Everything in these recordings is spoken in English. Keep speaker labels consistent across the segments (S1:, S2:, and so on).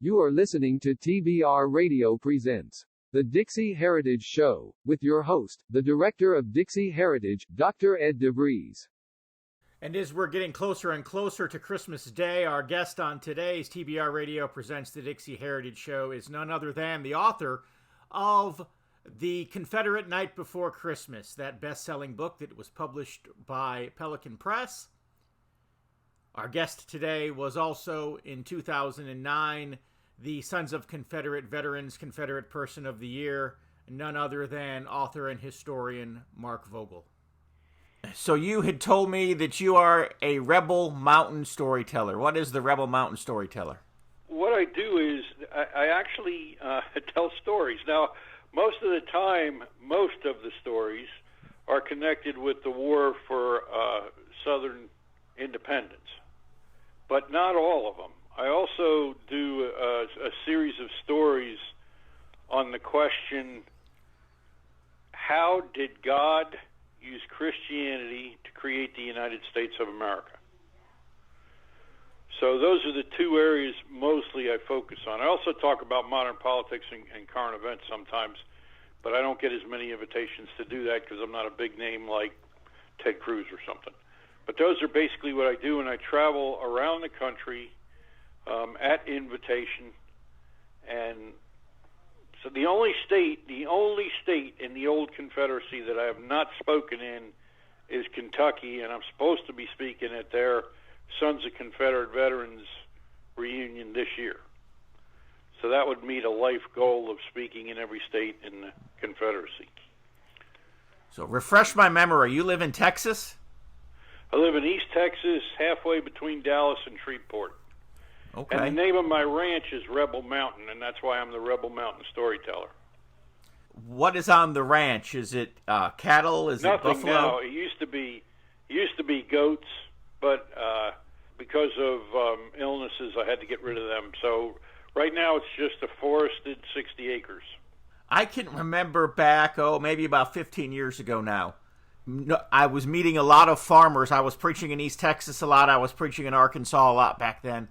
S1: You are listening to TBR Radio Presents The Dixie Heritage Show, with your host, the Director of Dixie Heritage, Dr. Ed DeVries.
S2: And as we're getting closer and closer to Christmas Day, our guest on today's TBR Radio Presents The Dixie Heritage Show is none other than the author of The Confederate Night Before Christmas, that best-selling book that was published by Pelican Press. Our guest today was also, in 2009, the Sons of Confederate Veterans Confederate Person of the Year, none other than author and historian Mark Vogel. So you had told me that you are a Rebel Mountain storyteller. What is the Rebel Mountain storyteller?
S3: What I do is I actually tell stories. Now, most of the time, most of the stories are connected with the war for Southern independence, but not all of them. I also do a series of stories on the question, how did God use Christianity to create the United States of America? So those are the two areas mostly I focus on. I also talk about modern politics and current events sometimes, but I don't get as many invitations to do that because I'm not a big name like Ted Cruz or something. But those are basically what I do, and I travel around the country at invitation. And so the only state in the old Confederacy that I have not spoken in is Kentucky, and I'm supposed to be speaking at their Sons of Confederate Veterans reunion this year. So that would meet a life goal of speaking in every state in the Confederacy.
S2: So refresh my memory. You live in Texas?
S3: I live in East Texas, halfway between Dallas and Shreveport.
S2: Okay.
S3: And the name of my ranch is Rebel Mountain, and that's why I'm the Rebel Mountain storyteller.
S2: What is on the ranch? Is it cattle? Is
S3: Nothing
S2: it buffalo?
S3: now. It used to be goats, but because of illnesses, I had to get rid of them. So right now it's just a forested 60 acres.
S2: I can remember back, maybe about 15 years ago now. I was meeting a lot of farmers. I was preaching in East Texas a lot. I was preaching in Arkansas a lot back then,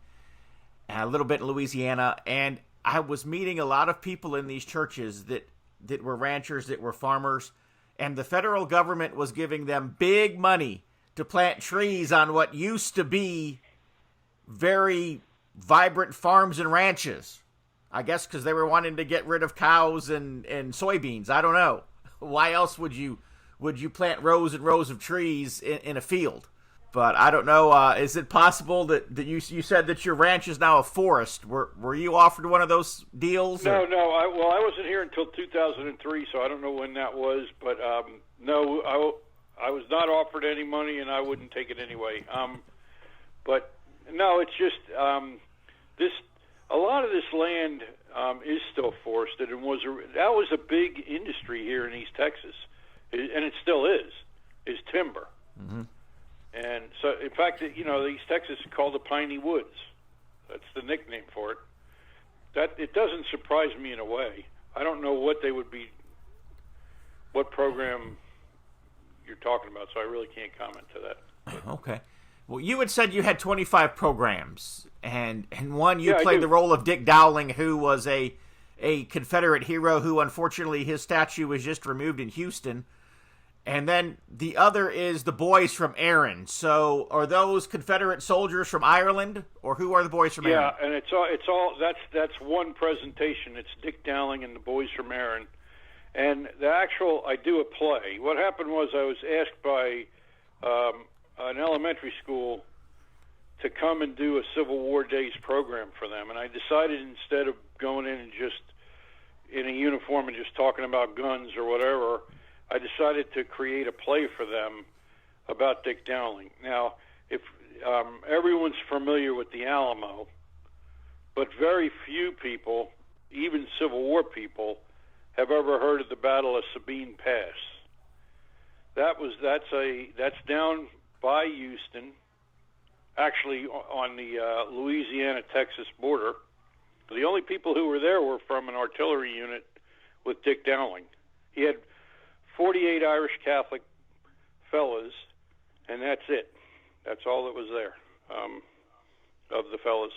S2: and a little bit in Louisiana. And I was meeting a lot of people in these churches that were ranchers, that were farmers. And the federal government was giving them big money to plant trees on what used to be very vibrant farms and ranches. I guess because they were wanting to get rid of cows and soybeans. I don't know. Why else would you plant rows and rows of trees in a field? But I don't know. Is it possible that you said that your ranch is now a forest? Were you offered one of those deals?
S3: No. I wasn't here until 2003, so I don't know when that was. But no, I was not offered any money, and I wouldn't take it anyway. But no, it's just this. A lot of this land is still forested, and that was a big industry here in East Texas, and it still is timber.
S2: Mm-hmm.
S3: And so, in fact, East Texas is called the Piney Woods. That's the nickname for it. That it doesn't surprise me in a way. I don't know what program you're talking about, so I really can't comment to that.
S2: Okay. Well, you had said you had 25 programs, and one you
S3: Yeah,
S2: played the role of Dick Dowling, who was a Confederate hero who, unfortunately, his statue was just removed in Houston. And then the other is the boys from Erin. So are those Confederate soldiers from Ireland, or who are the boys from Erin?
S3: Yeah, and it's all that's one presentation. It's Dick Dowling and the boys from Erin. And I do a play. What happened was I was asked by an elementary school to come and do a Civil War Days program for them. And I decided, instead of going in and just in a uniform and just talking about guns or whatever, I decided to create a play for them about Dick Dowling. Now, if everyone's familiar with the Alamo, but very few people, even Civil War people, have ever heard of the Battle of Sabine Pass. That's down by Houston, actually on the Louisiana-Texas border. The only people who were there were from an artillery unit with Dick Dowling. He had 48 Irish Catholic fellas, and that's it. That's all that was there of the fellas.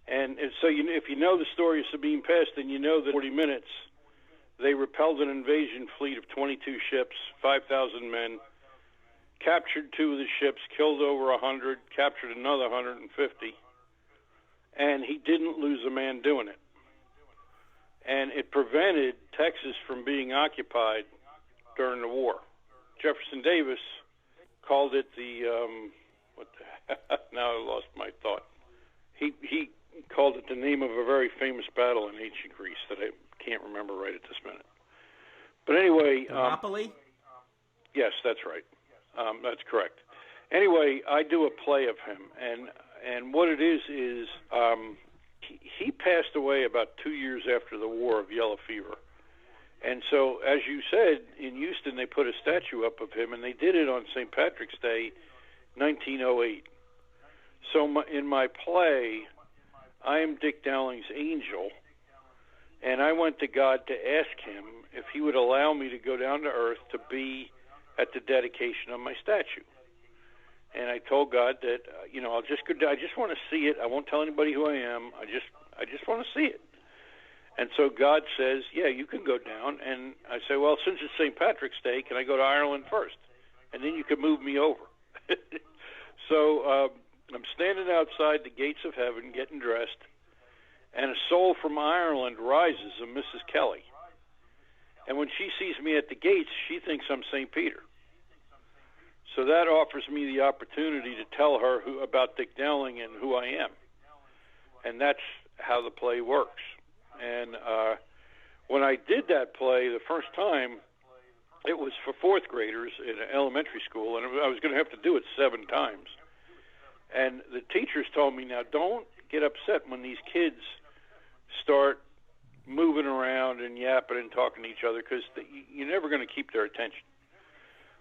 S3: And so if you know the story of Sabine Pass, then you know that 40 minutes they repelled an invasion fleet of 22 ships, 5,000 men, captured 2 of the ships, killed over 100, captured another 150, and he didn't lose a man doing it. And it prevented Texas from being occupied during the war. Jefferson Davis called it now I lost my thought. He called it the name of a very famous battle in ancient Greece that I can't remember right at this minute. But anyway...
S2: Thermopylae?
S3: Yes, that's right. That's correct. Anyway, I do a play of him, and what it is he passed away about 2 years after the war of yellow fever. And so, as you said, in Houston, they put a statue up of him, and they did it on St. Patrick's Day, 1908. So in my play, I am Dick Dowling's angel, and I went to God to ask him if he would allow me to go down to earth to be at the dedication of my statue. And I told God that, I'll just go. I just want to see it. I won't tell anybody who I am. I just want to see it. And so God says, yeah, you can go down. And I say, well, since it's St. Patrick's Day, can I go to Ireland first? And then you can move me over. So I'm standing outside the gates of heaven getting dressed, and a soul from Ireland rises, a Mrs. Kelly. And when she sees me at the gates, she thinks I'm St. Peter. So that offers me the opportunity to tell her about Dick Dowling and who I am. And that's how the play works. And when I did that play the first time, it was for fourth graders in elementary school, and I was going to have to do it 7 times. And the teachers told me, now don't get upset when these kids start moving around and yapping and talking to each other, because you're never going to keep their attention.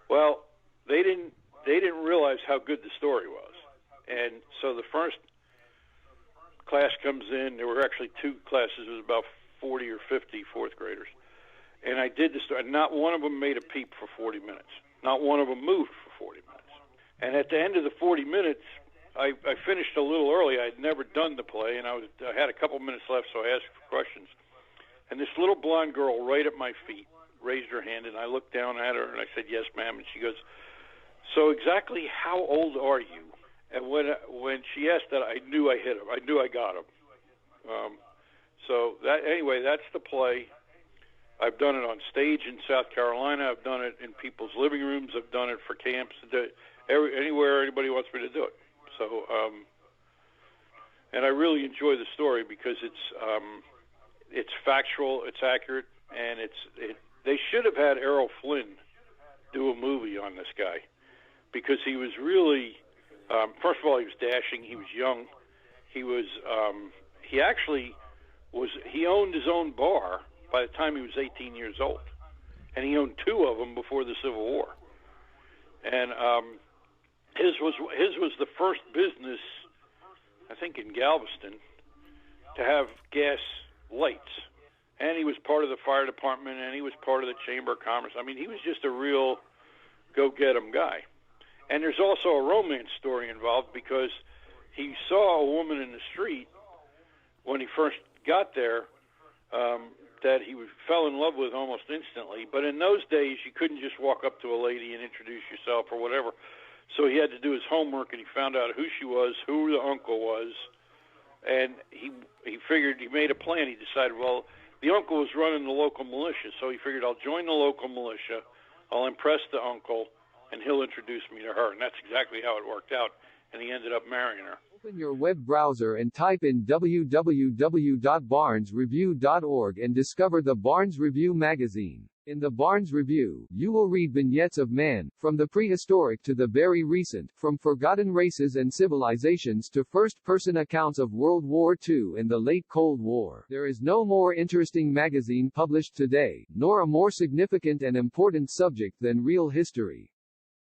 S3: Well, they didn't realize how good the story was. And so the first class comes in. There were actually 2 classes. It was about 40 or 50 fourth graders. And I did the story. Not one of them made a peep for 40 minutes. Not one of them moved for 40 minutes. And at the end of the 40 minutes, I finished a little early. I had never done the play, and I had a couple minutes left, so I asked for questions. And this little blonde girl right at my feet raised her hand, and I looked down at her, and I said, yes, ma'am. And she goes, so exactly how old are you? And when she asked that, I knew I hit him. I knew I got him. So that's the play. I've done it on stage in South Carolina. I've done it in people's living rooms. I've done it for camps. Anywhere anybody wants me to do it. So, and I really enjoy the story because it's factual, it's accurate, and they should have had Errol Flynn do a movie on this guy, because he was really, first of all, he was dashing, he was young, he owned his own bar by the time he was 18 years old, and he owned 2 of them before the Civil War, and his was the first business, I think, in Galveston to have gas lights. And he was part of the fire department, and he was part of the Chamber of Commerce. I mean, he was just a real go-get-em guy. And there's also a romance story involved, because he saw a woman in the street when he first got there that he fell in love with almost instantly. But in those days, you couldn't just walk up to a lady and introduce yourself or whatever. So he had to do his homework, and he found out who she was, who the uncle was, and he figured, he made a plan. He decided, well, the uncle was running the local militia, so he figured, I'll join the local militia, I'll impress the uncle, and he'll introduce me to her. And that's exactly how it worked out, and he ended up marrying her.
S1: Open your web browser and type in www.barnesreview.org and discover the Barnes Review magazine. In the Barnes Review, you will read vignettes of man, from the prehistoric to the very recent, from forgotten races and civilizations to first-person accounts of World War II and the late Cold War. There is no more interesting magazine published today, nor a more significant and important subject than real history.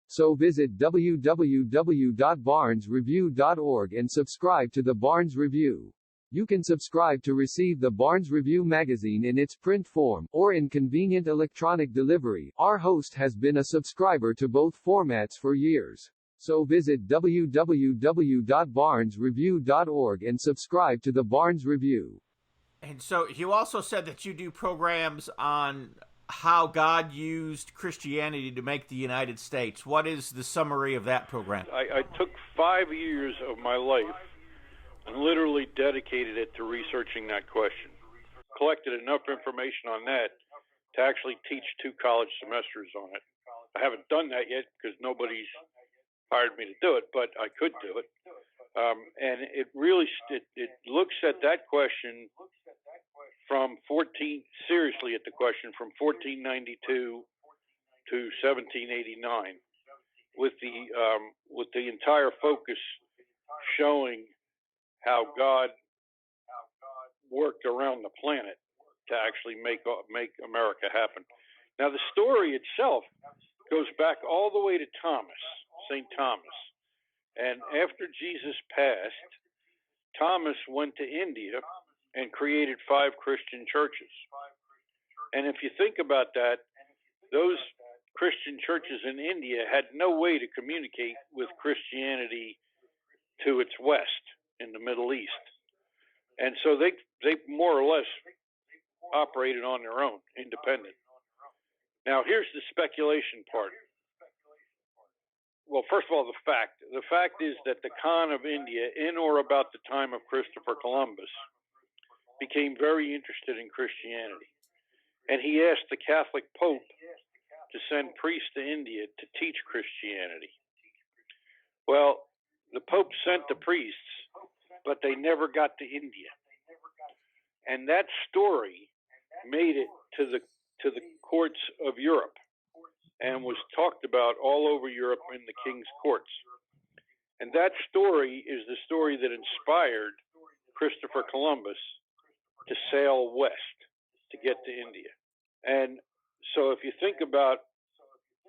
S1: So visit www.barnesreview.org and subscribe to the Barnes Review. You can subscribe to receive the Barnes Review magazine in its print form, or in convenient electronic delivery. Our host has been a subscriber to both formats for years. So visit www.barnesreview.org and subscribe to the Barnes Review.
S2: And so you also said that you do programs on how God used Christianity to make the United States. What is the summary of that program?
S3: I took 5 years of my life and literally dedicated it to researching that question. Collected enough information on that to actually teach 2 college semesters on it. I haven't done that yet because nobody's hired me to do it, but I could do it. And it really it looks at that question seriously at the question from 1492 to 1789, with the entire focus showing how God worked around the planet to actually make America happen. Now, the story itself goes back all the way to Thomas, St. Thomas. And after Jesus passed, Thomas went to India and created 5 Christian churches. And if you think about that, those Christian churches in India had no way to communicate with Christianity to its west in the Middle East. And so they more or less operated on their own, independent. Now, here's the speculation part. Well, first of all, the fact is that the Khan of India, in or about the time of Christopher Columbus, became very interested in Christianity. And he asked the Catholic Pope to send priests to India to teach Christianity. Well, the Pope sent the priests, but they never got to India. And that story made it to the courts of Europe and was talked about all over Europe in the king's courts. And that story is the story that inspired Christopher Columbus to sail west to get to India. And so if you think about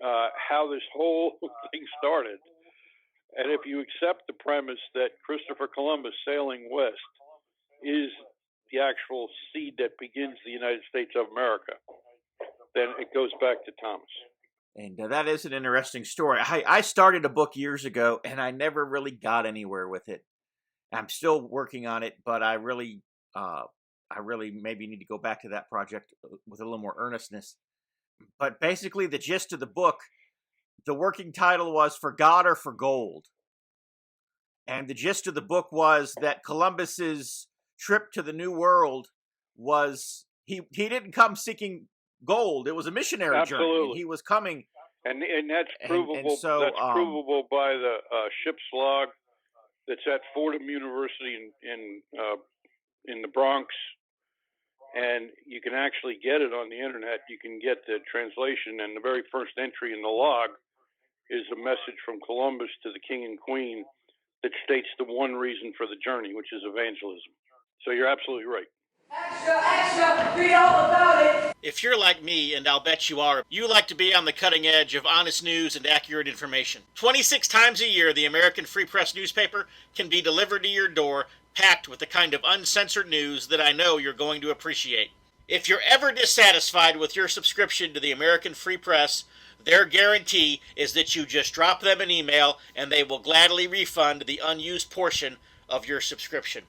S3: how this whole thing started, and if you accept the premise that Christopher Columbus sailing west is the actual seed that begins the United States of America, then it goes back to Thomas.
S2: And that is an interesting story. I started a book years ago, and I never really got anywhere with it. I'm still working on it, but I really maybe need to go back to that project with a little more earnestness. But basically, the gist of the book, the working title was For God or for Gold. And the gist of the book was that Columbus's trip to the New World was, he didn't come seeking gold. It was a missionary
S3: Absolutely.
S2: journey. He was coming.
S3: And that's provable.
S2: And so,
S3: that's provable by the ship's log that's at Fordham University in the Bronx. And you can actually get it on the internet. You can get the translation, and the very first entry in the log is a message from Columbus to the king and queen that states the one reason for the journey, which is evangelism. So you're absolutely right.
S4: Extra, read all about it.
S5: If you're like me, and I'll bet you are, you like to be on the cutting edge of honest news and accurate information. 26 times a year, the American Free Press newspaper can be delivered to your door, packed with the kind of uncensored news that I know you're going to appreciate. If you're ever dissatisfied with your subscription to the American Free Press, their guarantee is that you just drop them an email and they will gladly refund the unused portion of your subscription.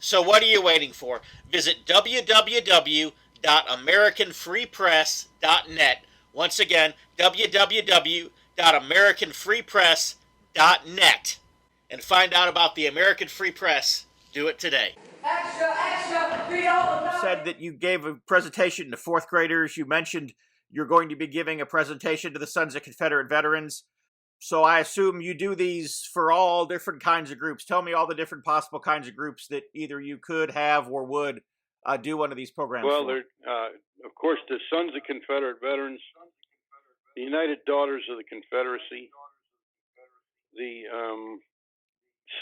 S5: So what are you waiting for? Visit www.americanfreepress.net. Once again, www.americanfreepress.net. And find out about the American Free Press. Do it today.
S4: Extra, read all about it.
S2: You said that you gave a presentation to 4th graders. You mentioned you're going to be giving a presentation to the Sons of Confederate Veterans. So I assume you do these for all different kinds of groups. Tell me all the different possible kinds of groups that either you could have or would do one of these programs
S3: Well,
S2: for.
S3: Of course, the Sons of Confederate Veterans, the United Daughters of the Confederacy, the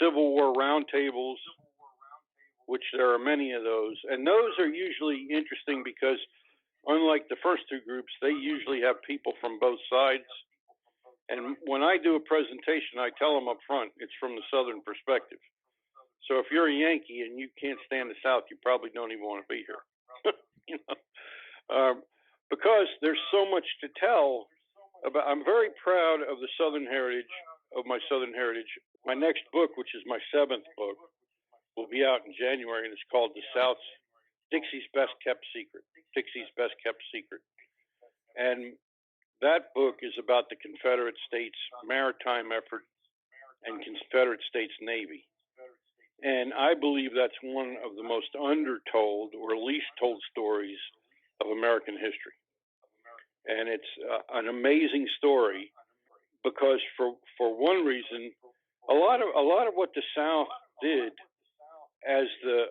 S3: Civil War roundtables, which there are many of those. And those are usually interesting because, unlike the first 2 groups, they usually have people from both sides. And when I do a presentation, I tell them up front, it's from the Southern perspective. So if you're a Yankee and you can't stand the South, you probably don't even want to be here. Because there's so much to tell about. I'm very proud of the Southern heritage of my Southern heritage. My next book, which is my 7th book, will be out in January, and it's called The South's Dixie's Best Kept Secret. Dixie's Best Kept Secret. And that book is about the Confederate States maritime effort and Confederate States Navy. And I believe that's one of the most undertold or least told stories of American history. And it's an amazing story because for one reason, a lot of what the South did as a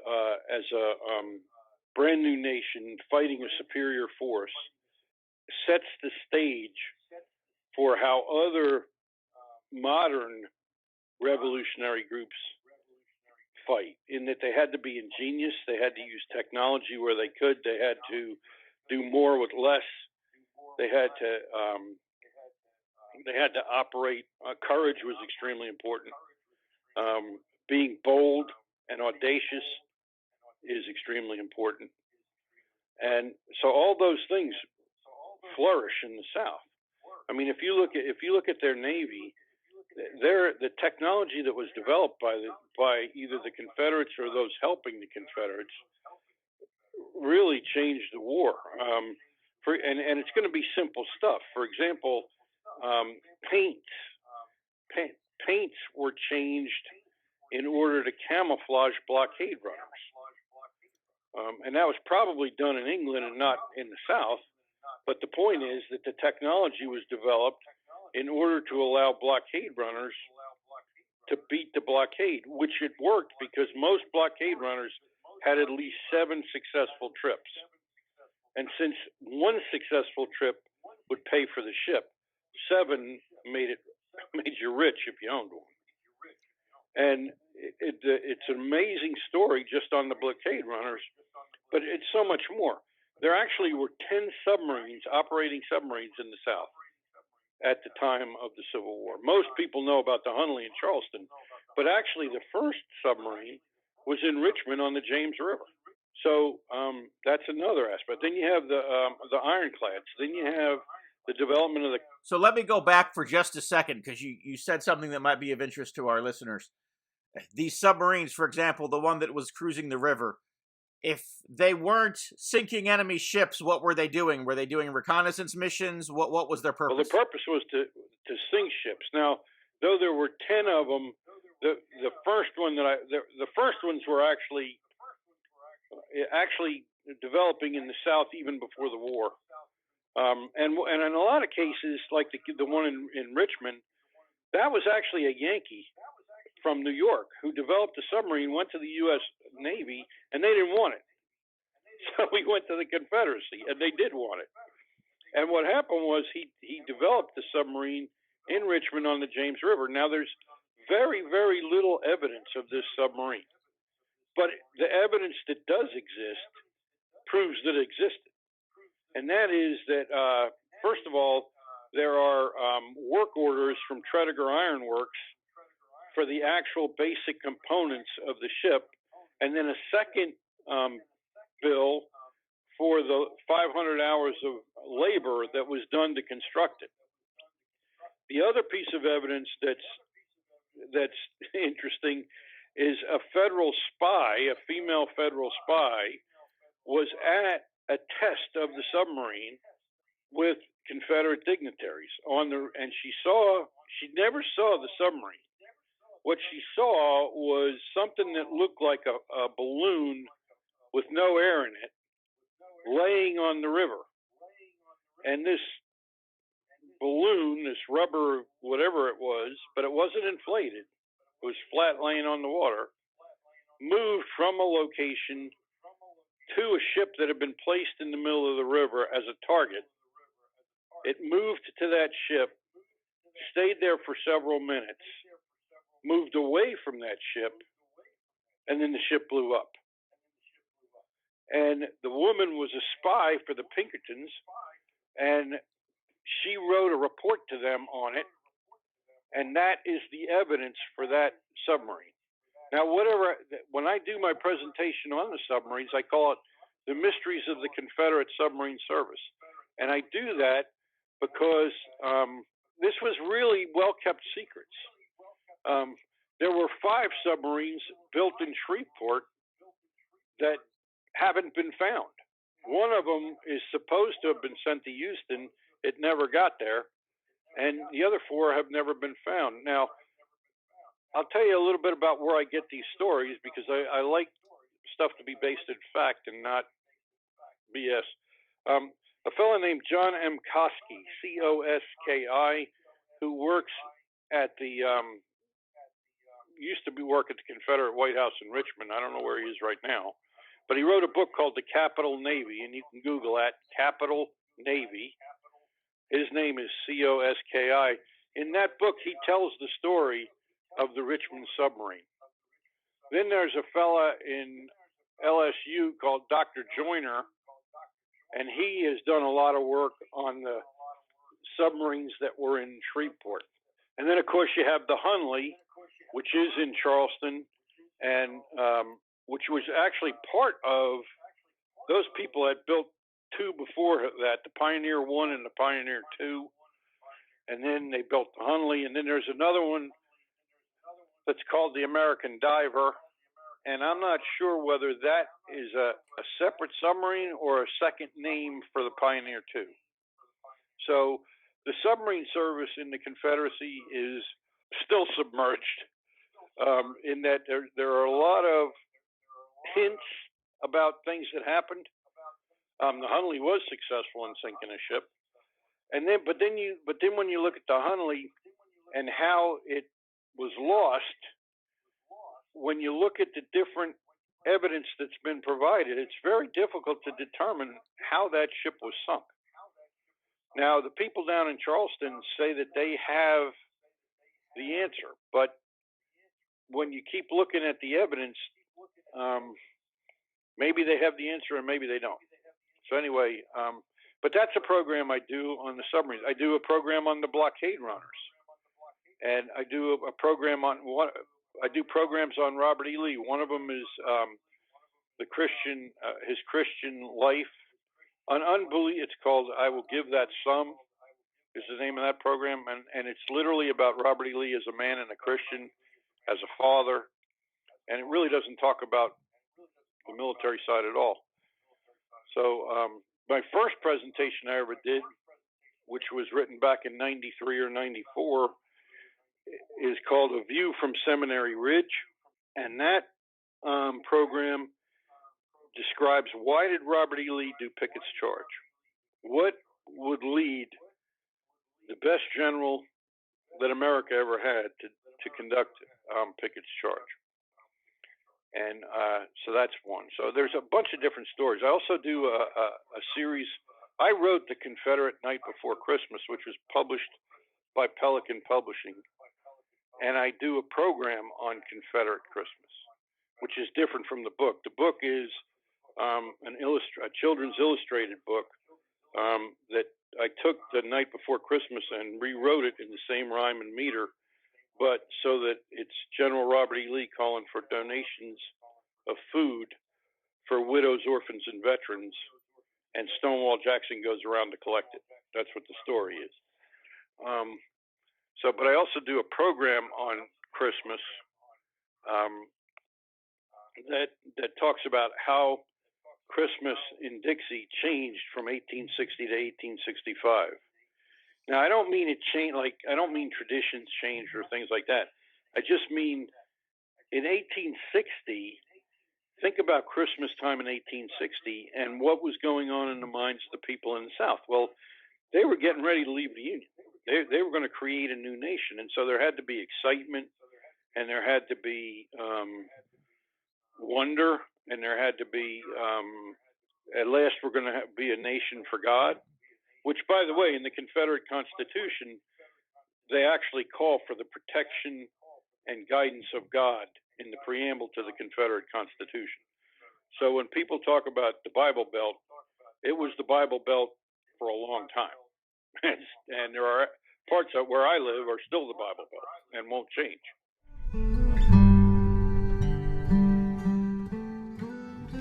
S3: brand new nation fighting a superior force sets the stage for how other modern revolutionary groups fight, in that they had to be ingenious, they had to use technology where they could, they had to do more with less, they had to operate. Courage was extremely important. Being bold and audacious is extremely important, and so all those things flourish in the South. I mean, if you look at their Navy, the technology that was developed by either the Confederates or those helping the Confederates really changed the war. And it's going to be simple stuff. For example, paints were changed in order to camouflage blockade runners, and that was probably done in England and not in the South. But the point is that the technology was developed in order to allow blockade runners to beat the blockade, which it worked because most blockade runners had at least 7 successful trips. And since one successful trip would pay for the ship, 7 made you rich if you owned one. And it's an amazing story just on the blockade runners, but it's so much more. There actually were 10 operating submarines in the South at the time of the Civil War. Most people know about the Hunley and Charleston, but actually the first submarine was in Richmond on the James River. So that's another aspect. Then you have the ironclads. Then you have the development of the...
S2: So let me go back for just a second, because you said something that might be of interest to our listeners. These submarines, for example, the one that was cruising the river, if they weren't sinking enemy ships, what were they doing? Were they doing reconnaissance missions? What was their purpose?
S3: Well, the purpose was to sink ships. Now, though there were 10 of them, the first ones were actually developing in the South even before the war. And in a lot of cases, like the one in Richmond, that was actually a Yankee from New York who developed a submarine, went to the U.S. Navy, and they didn't want it. So he went to the Confederacy, and they did want it. And what happened was he developed the submarine in Richmond on the James River. Now, there's very, very little evidence of this submarine. But the evidence that does exist proves that it existed. And that is that, first of all, there are work orders from Tredegar Iron Works for the actual basic components of the ship, and then a second bill for the 500 hours of labor that was done to construct it. The other piece of evidence that's interesting is a federal spy, a female federal spy, was at a test of the submarine with Confederate dignitaries and she never saw the submarine. What she saw was something that looked like a balloon with no air in it laying on the river. And this balloon, this rubber, whatever it was, but it wasn't inflated, it was flat laying on the water, moved from a location to a ship that had been placed in the middle of the river as a target. It moved to that ship, stayed there for several minutes, moved away from that ship, and then the ship blew up. And the woman was a spy for the Pinkertons, and she wrote a report to them on it, and that is the evidence for that submarine. Now, when I do my presentation on the submarines, I call it The Mysteries of the Confederate Submarine Service. And I do that because this was really well-kept secrets. There were 5 submarines built in Shreveport that haven't been found. One of them is supposed to have been sent to Houston. It never got there. And the other 4 have never been found. Now, I'll tell you a little bit about where I get these stories, because I like stuff to be based in fact and not BS. A fellow named John M. Koski, Koski, who works at the used to work at the Confederate White House in Richmond. I don't know where he is right now, but he wrote a book called The Capital Navy, and you can Google that, Capital Navy. His name is Koski. In that book, he tells the story of the Richmond submarine. Then there's a fella in LSU called Dr. Joyner, and he has done a lot of work on the submarines that were in Shreveport. And then, of course, you have the Hunley, which is in Charleston, and which was actually part of those people that built 2 before that, the Pioneer 1 and the Pioneer 2. And then they built the Hunley. And then there's another one that's called the American Diver. And I'm not sure whether that is a separate submarine or a second name for the Pioneer 2. So the submarine service in the Confederacy is still submerged, in that there are a lot of hints about things that happened. The Hunley was successful in sinking a ship, but then when you look at the Hunley and how it was lost, when you look at the different evidence that's been provided, it's very difficult to determine how that ship was sunk. Now, the people down in Charleston say that they have the answer, but when you keep looking at the evidence, maybe they have the answer and maybe they don't. So anyway, but that's a program I do on the submarines. I do a program on the blockade runners, and I do a program on what I do programs on Robert E. Lee. One of them is his Christian life. On Unbelief, it's called "I Will Give That Sum," is the name of that program, and it's literally about Robert E. Lee as a man and a Christian, as a father, and it really doesn't talk about the military side at all. So my first presentation I ever did, which was written back in 93 or 94, is called A View from Seminary Ridge. And that program describes, why did Robert E. Lee do Pickett's charge? What would lead the best general that America ever had to conduct Pickett's charge? And so that's one. So there's a bunch of different stories. I also do a series. I wrote The Confederate Night Before Christmas, which was published by Pelican Publishing. And I do a program on Confederate Christmas, which is different from the book. The book is a children's illustrated book that I took The Night Before Christmas and rewrote it in the same rhyme and meter, but so that it's General Robert E. Lee calling for donations of food for widows, orphans, and veterans, and Stonewall Jackson goes around to collect it. That's what the story is. But I also do a program on Christmas that talks about how Christmas in Dixie changed from 1860 to 1865. Now, I don't mean it changed, I don't mean traditions changed or things like that. I just mean in 1860, think about Christmas time in 1860 and what was going on in the minds of the people in the South. Well, they were getting ready to leave the Union. They were going to create a new nation. And so there had to be excitement, and there had to be wonder, and there had to be, at last, we're going to be a nation for God, which, by the way, in the Confederate Constitution, they actually call for the protection and guidance of God in the preamble to the Confederate Constitution. So when people talk about the Bible Belt, it was the Bible Belt for a long time. And there are parts of where I live are still the Bible Belt and won't change.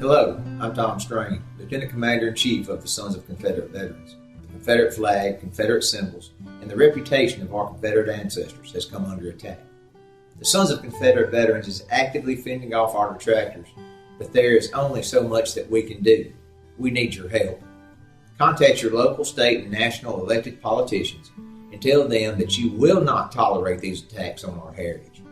S6: Hello, I'm Tom Strain, Lieutenant Commander-in-Chief of the Sons of Confederate Veterans. The Confederate flag, Confederate symbols, and the reputation of our Confederate ancestors has come under attack. The Sons of Confederate Veterans is actively fending off our detractors, but there is only so much that we can do. We need your help. Contact your local, state, and national elected politicians and tell them that you will not tolerate these attacks on our heritage.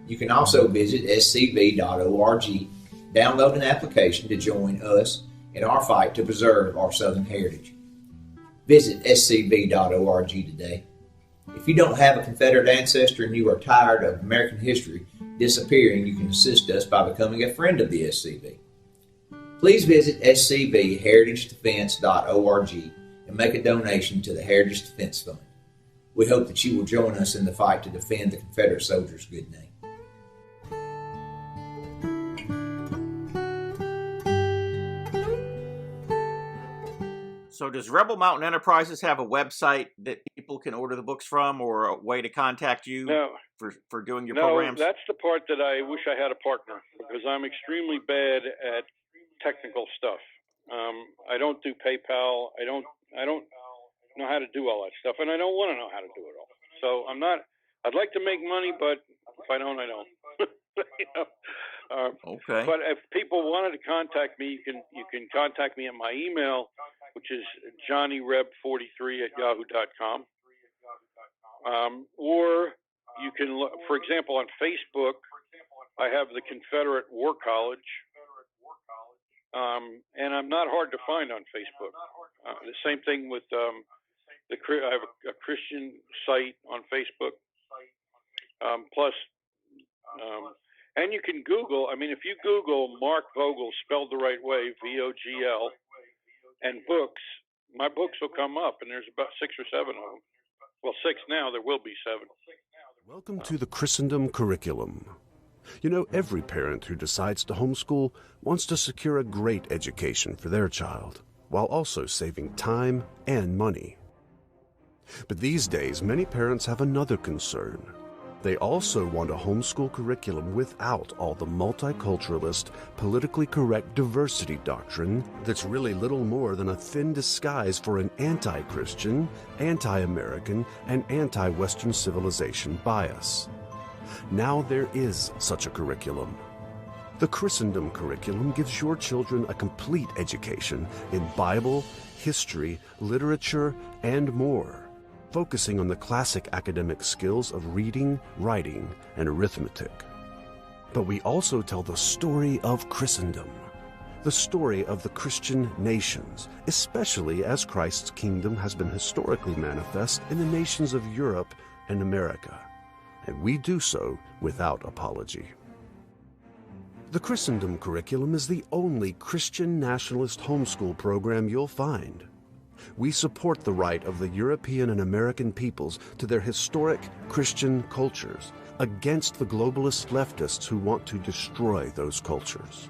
S6: You can also visit scv.org, download an application to join us in our fight to preserve our Southern heritage. Visit scv.org today. If you don't have a Confederate ancestor and you are tired of American history disappearing, you can assist us by becoming a friend of the SCV. Please visit scvheritagedefense.org and make a donation to the Heritage Defense Fund. We hope that you will join us in the fight to defend the Confederate soldiers' good name.
S2: So does Rebel Mountain Enterprises have a website that people can order the books from, or a way to contact you for doing your programs?
S3: No, that's the part that I wish I had a partner, because I'm extremely bad at technical stuff. I don't do PayPal. I don't know how to do all that stuff, and I don't want to know how to do it all. So I'd like to make money, but if I don't, I don't.
S2: Okay.
S3: But if people wanted to contact me, you can contact me at my email, which is johnnyreb43@yahoo.com. Or you can, for example, on Facebook, I have the Confederate War College, and I'm not hard to find on Facebook. The same thing with I have a Christian site on Facebook. And you can Google. I mean, if you Google Mark Vogel spelled the right way, VOGL, and books, my books will come up, and there's about 6 or 7 of them. Well, 6 now. There will be 7.
S7: Welcome to the Christendom Curriculum. You know, every parent who decides to homeschool wants to secure a great education for their child, while also saving time and money. But these days, many parents have another concern. They also want a homeschool curriculum without all the multiculturalist, politically correct diversity doctrine that's really little more than a thin disguise for an anti-Christian, anti-American, and anti-Western civilization bias. Now there is such a curriculum. The Christendom Curriculum gives your children a complete education in Bible, history, literature, and more, focusing on the classic academic skills of reading, writing, and arithmetic. But we also tell the story of Christendom, the story of the Christian nations, especially as Christ's kingdom has been historically manifest in the nations of Europe and America, and we do so without apology. The Christendom Curriculum is the only Christian nationalist homeschool program you'll find. We support the right of the European and American peoples to their historic Christian cultures against the globalist leftists who want to destroy those cultures.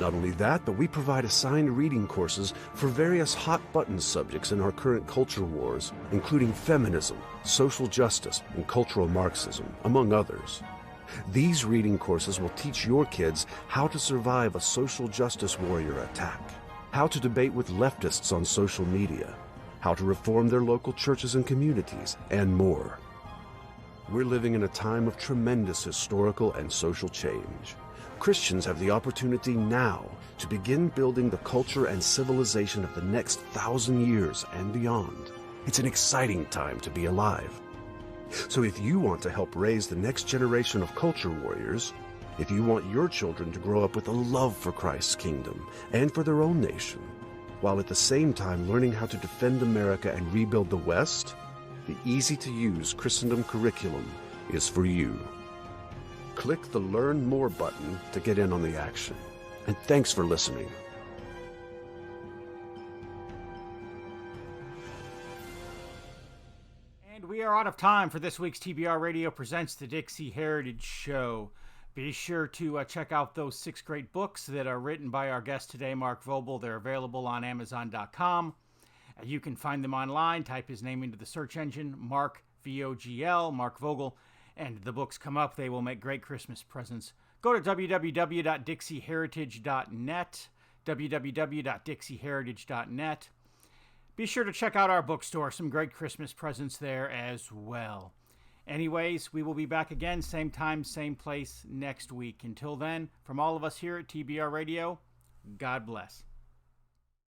S7: Not only that, but we provide assigned reading courses for various hot-button subjects in our current culture wars, including feminism, social justice, and cultural Marxism, among others. These reading courses will teach your kids how to survive a social justice warrior attack, how to debate with leftists on social media, how to reform their local churches and communities, and more. We're living in a time of tremendous historical and social change. Christians have the opportunity now to begin building the culture and civilization of the next 1,000 years and beyond. It's an exciting time to be alive. So if you want to help raise the next generation of culture warriors, if you want your children to grow up with a love for Christ's kingdom and for their own nation, while at the same time learning how to defend America and rebuild the West, the easy-to-use Christendom Curriculum is for you. Click the Learn More button to get in on the action. And thanks for listening.
S8: And we are out of time for this week's TBR Radio Presents the Dixie Heritage Show. Be sure to check out those 6 great books that are written by our guest today, Mark Vogel. They're available on Amazon.com. You can find them online. Type his name into the search engine, Mark VOGL, Mark Vogel, and the books come up. They will make great Christmas presents. Go to www.dixieheritage.net, www.dixieheritage.net. be sure to check out our bookstore. Some great Christmas presents there as well. Anyways, we will be back again, same time, same place next week. Until then, from all of us here at TBR Radio, God bless.